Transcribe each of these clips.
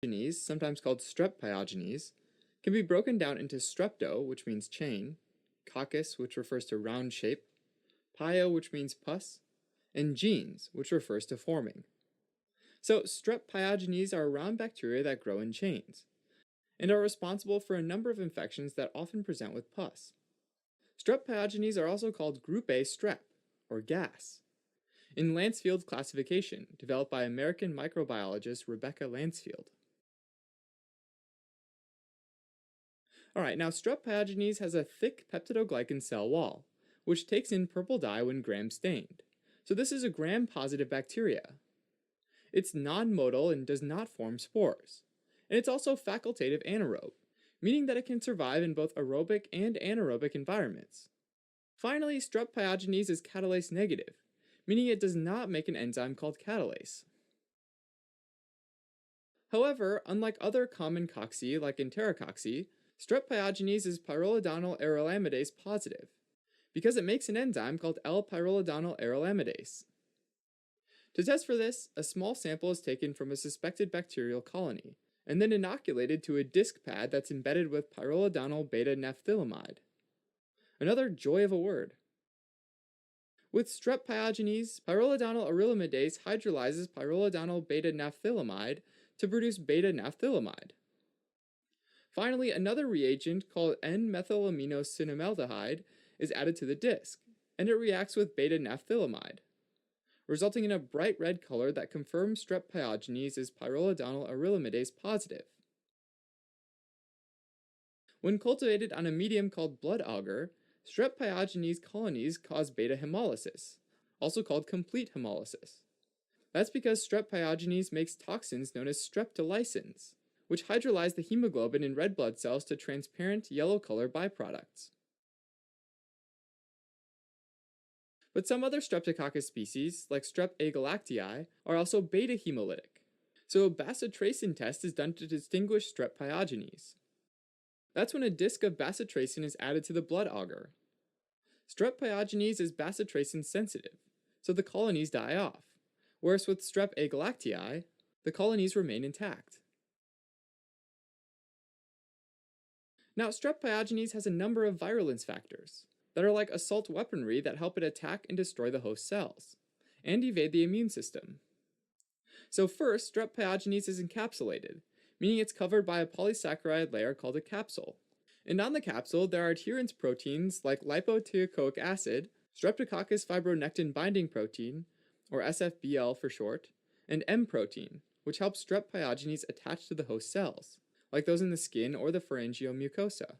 Pyogenes, sometimes called strep pyogenes, can be broken down into strepto, which means chain, coccus, which refers to round shape, pyo, which means pus, and genes, which refers to forming. So strep pyogenes are round bacteria that grow in chains, and are responsible for a number of infections that often present with pus. Strep pyogenes are also called Group A strep, or gas, in Lancefield's classification, developed by American microbiologist Rebecca Lancfield. Alright, now strep pyogenes has a thick peptidoglycan cell wall, which takes in purple dye when gram-stained. So this is a gram-positive bacteria. It's non-motile and does not form spores. And it's also facultative anaerobe, meaning that it can survive in both aerobic and anaerobic environments. Finally, strep pyogenes is catalase negative, meaning it does not make an enzyme called catalase. However, unlike other common cocci like enterococci, strep pyogenes is pyrrolidonyl arylamidase positive, because it makes an enzyme called L-pyrrolidonyl arylamidase. To test for this, a small sample is taken from a suspected bacterial colony, and then inoculated to a disc pad that's embedded with pyrrolidonyl beta-naphthylamide. Another joy of a word. With strep pyogenes, pyrrolidonyl arylamidase hydrolyzes pyrrolidonyl beta-naphthylamide to produce beta-naphthylamide. Finally, another reagent called N-methylaminocinnamaldehyde is added to the disc, and it reacts with beta-naphthylamide, resulting in a bright red color that confirms strep pyogenes is pyrrolidonyl arylamidase positive. When cultivated on a medium called blood agar, strep pyogenes colonies cause beta hemolysis, also called complete hemolysis. That's because strep pyogenes makes toxins known as streptolysins, which hydrolyze the hemoglobin in red blood cells to transparent yellow color byproducts. But some other Streptococcus species, like Strep agalactiae, are also beta hemolytic. So a bacitracin test is done to distinguish strep pyogenes. That's when a disc of bacitracin is added to the blood agar. Strep pyogenes is bacitracin sensitive, so the colonies die off, whereas with Strep agalactiae, the colonies remain intact. Now, strep pyogenes has a number of virulence factors that are like assault weaponry that help it attack and destroy the host cells, and evade the immune system. So first, strep pyogenes is encapsulated, meaning it's covered by a polysaccharide layer called a capsule. And on the capsule, there are adherence proteins like lipoteichoic acid, Streptococcus fibronectin binding protein, or SFBL for short, and M protein, which helps strep pyogenes attach to the host cells, like those in the skin or the pharyngeal mucosa.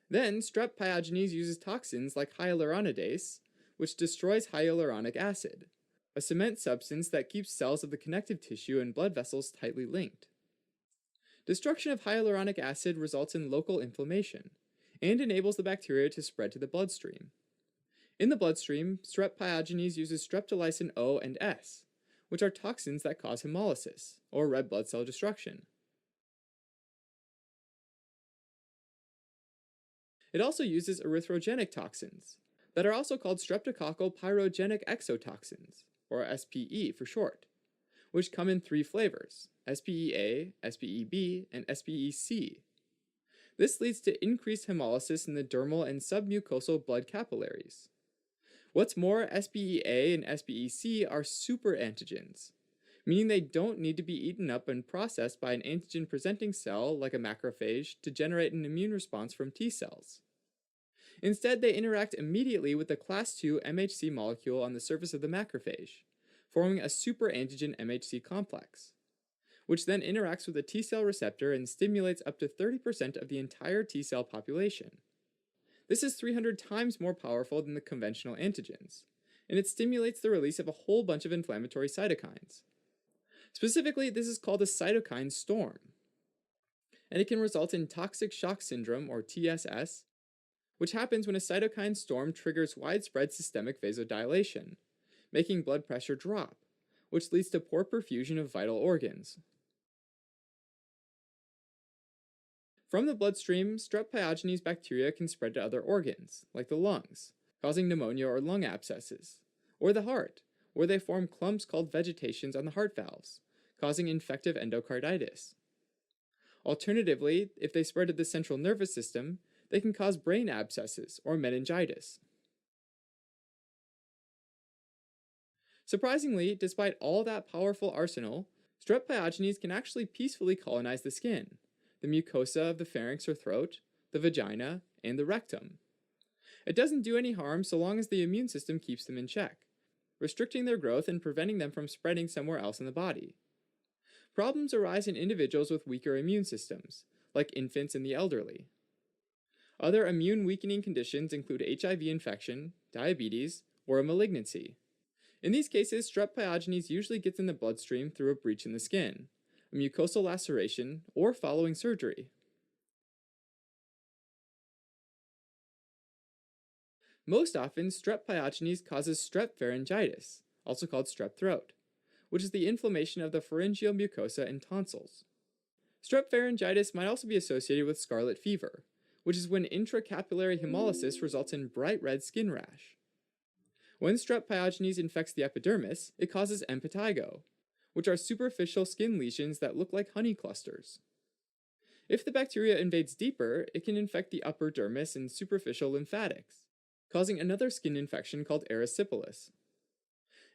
Then, strep pyogenes uses toxins like hyaluronidase, which destroys hyaluronic acid, a cement substance that keeps cells of the connective tissue and blood vessels tightly linked. Destruction of hyaluronic acid results in local inflammation, and enables the bacteria to spread to the bloodstream. In the bloodstream, strep pyogenes uses streptolysin O and S, which are toxins that cause hemolysis, or red blood cell destruction. It also uses erythrogenic toxins, that are also called streptococcal pyrogenic exotoxins, or SPE for short, which come in 3 flavors: SPEA, SPEB, and SPEC. This leads to increased hemolysis in the dermal and submucosal blood capillaries. What's more, SPEA and SPEC are superantigens, meaning they don't need to be eaten up and processed by an antigen-presenting cell like a macrophage to generate an immune response from T cells. Instead, they interact immediately with the class II MHC molecule on the surface of the macrophage, forming a superantigen MHC complex, which then interacts with the T cell receptor and stimulates up to 30% of the entire T cell population. This is 300 times more powerful than the conventional antigens, and it stimulates the release of a whole bunch of inflammatory cytokines. Specifically, this is called a cytokine storm, and it can result in toxic shock syndrome, or TSS, which happens when a cytokine storm triggers widespread systemic vasodilation, making blood pressure drop, which leads to poor perfusion of vital organs. From the bloodstream, strep pyogenes bacteria can spread to other organs, like the lungs, causing pneumonia or lung abscesses, or the heart, where they form clumps called vegetations on the heart valves, causing infective endocarditis. Alternatively, if they spread to the central nervous system, they can cause brain abscesses or meningitis. Surprisingly, despite all that powerful arsenal, strep pyogenes can actually peacefully colonize the skin, the mucosa of the pharynx or throat, the vagina, and the rectum. It doesn't do any harm so long as the immune system keeps them in check, restricting their growth and preventing them from spreading somewhere else in the body. Problems arise in individuals with weaker immune systems, like infants and the elderly. Other immune weakening conditions include HIV infection, diabetes, or a malignancy. In these cases, strep pyogenes usually gets in the bloodstream through a breach in the skin, a mucosal laceration, or following surgery. Most often, strep pyogenes causes strep pharyngitis, also called strep throat, which is the inflammation of the pharyngeal mucosa and tonsils. Strep pharyngitis might also be associated with scarlet fever, which is when intracapillary hemolysis results in bright red skin rash. When strep pyogenes infects the epidermis, it causes impetigo, which are superficial skin lesions that look like honey clusters. If the bacteria invades deeper, it can infect the upper dermis and superficial lymphatics, causing another skin infection called erysipelas.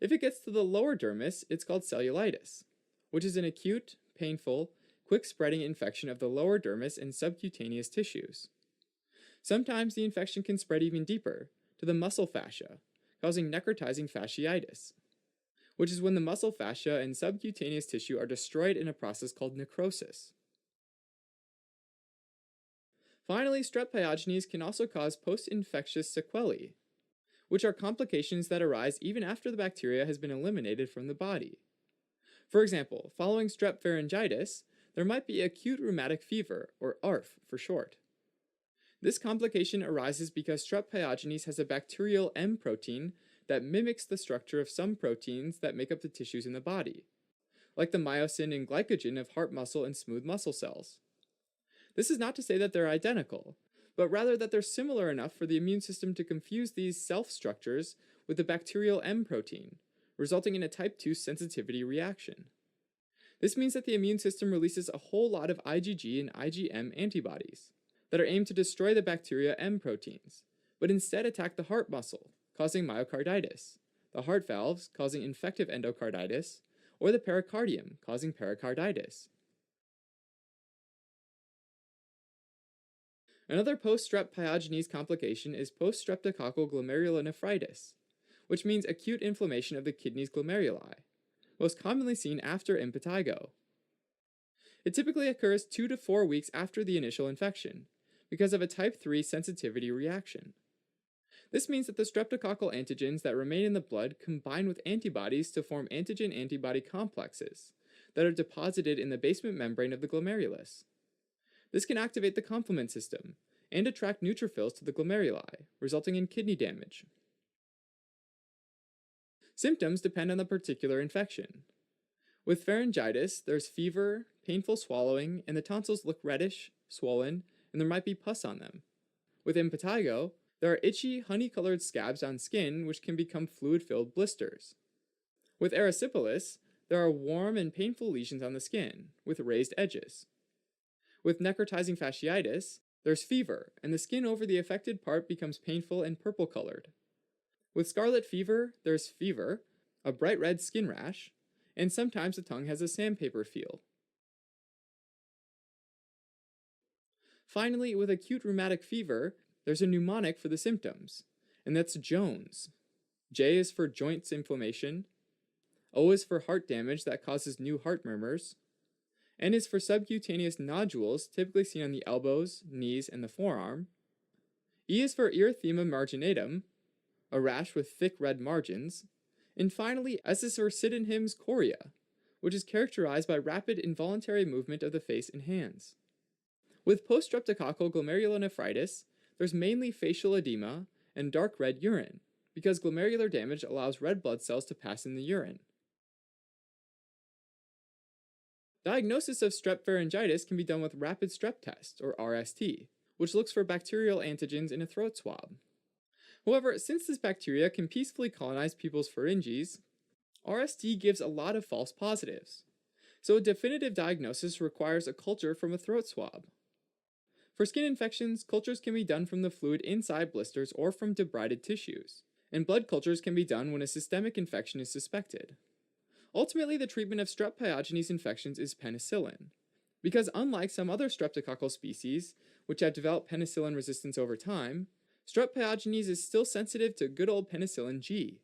If it gets to the lower dermis, it's called cellulitis, which is an acute, painful, quick-spreading infection of the lower dermis and subcutaneous tissues. Sometimes the infection can spread even deeper, to the muscle fascia, causing necrotizing fasciitis, which is when the muscle fascia and subcutaneous tissue are destroyed in a process called necrosis. Finally, strep pyogenes can also cause post-infectious sequelae, which are complications that arise even after the bacteria has been eliminated from the body. For example, following strep pharyngitis, there might be acute rheumatic fever, or ARF for short. This complication arises because strep pyogenes has a bacterial M protein that mimics the structure of some proteins that make up the tissues in the body, like the myosin and glycogen of heart muscle and smooth muscle cells. This is not to say that they're identical, but rather that they're similar enough for the immune system to confuse these self-structures with the bacterial M protein, resulting in a type 2 sensitivity reaction. This means that the immune system releases a whole lot of IgG and IgM antibodies that are aimed to destroy the bacteria M proteins, but instead attack the heart muscle, causing myocarditis, the heart valves, causing infective endocarditis, or the pericardium, causing pericarditis. Another post-strep pyogenes complication is post-streptococcal glomerulonephritis, which means acute inflammation of the kidney's glomeruli, most commonly seen after impetigo. It typically occurs 2 to 4 weeks after the initial infection, because of a type 3 sensitivity reaction. This means that the streptococcal antigens that remain in the blood combine with antibodies to form antigen-antibody complexes that are deposited in the basement membrane of the glomerulus. This can activate the complement system and attract neutrophils to the glomeruli, resulting in kidney damage. Symptoms depend on the particular infection. With pharyngitis, there's fever, painful swallowing, and the tonsils look reddish, swollen, and there might be pus on them. With impetigo, there are itchy, honey-colored scabs on skin which can become fluid-filled blisters. With erysipelas, there are warm and painful lesions on the skin, with raised edges. With necrotizing fasciitis, there's fever, and the skin over the affected part becomes painful and purple-colored. With scarlet fever, there's fever, a bright red skin rash, and sometimes the tongue has a sandpaper feel. Finally, with acute rheumatic fever, there's a mnemonic for the symptoms, and that's Jones. J is for joints inflammation, O is for heart damage that causes new heart murmurs, N is for subcutaneous nodules typically seen on the elbows, knees, and the forearm, E is for erythema marginatum, a rash with thick red margins, and finally S is for Sydenham's chorea, which is characterized by rapid involuntary movement of the face and hands. With post-streptococcal glomerulonephritis, there's mainly facial edema and dark red urine, because glomerular damage allows red blood cells to pass in the urine. Diagnosis of strep pharyngitis can be done with rapid strep test, or RST, which looks for bacterial antigens in a throat swab. However, since this bacteria can peacefully colonize people's pharynges, RSD gives a lot of false positives, so a definitive diagnosis requires a culture from a throat swab. For skin infections, cultures can be done from the fluid inside blisters or from debrided tissues, and blood cultures can be done when a systemic infection is suspected. Ultimately, the treatment of strep pyogenes infections is penicillin, because unlike some other streptococcal species, which have developed penicillin resistance over time, strep pyogenes is still sensitive to good old penicillin G.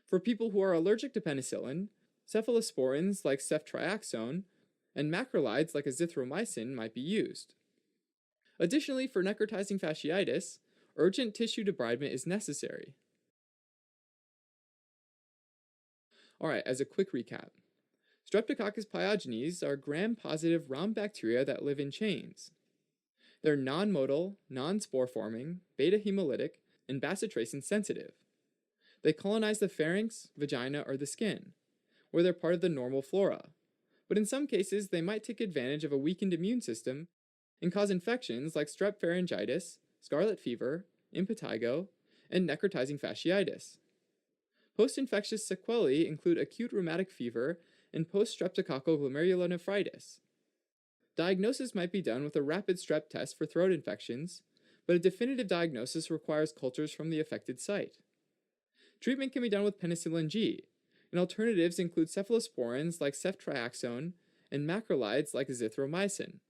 For people who are allergic to penicillin, cephalosporins like ceftriaxone and macrolides like azithromycin might be used. Additionally, for necrotizing fasciitis, urgent tissue debridement is necessary. Alright, as a quick recap, Streptococcus pyogenes are gram-positive round bacteria that live in chains. They're non-motile, non-spore-forming, beta-hemolytic, and bacitracin sensitive. They colonize the pharynx, vagina, or the skin, where they're part of the normal flora, but in some cases they might take advantage of a weakened immune system and cause infections like strep pharyngitis, scarlet fever, impetigo, and necrotizing fasciitis. Post-infectious sequelae include acute rheumatic fever and post-streptococcal glomerulonephritis. Diagnosis might be done with a rapid strep test for throat infections, but a definitive diagnosis requires cultures from the affected site. Treatment can be done with penicillin G, and alternatives include cephalosporins like ceftriaxone and macrolides like azithromycin.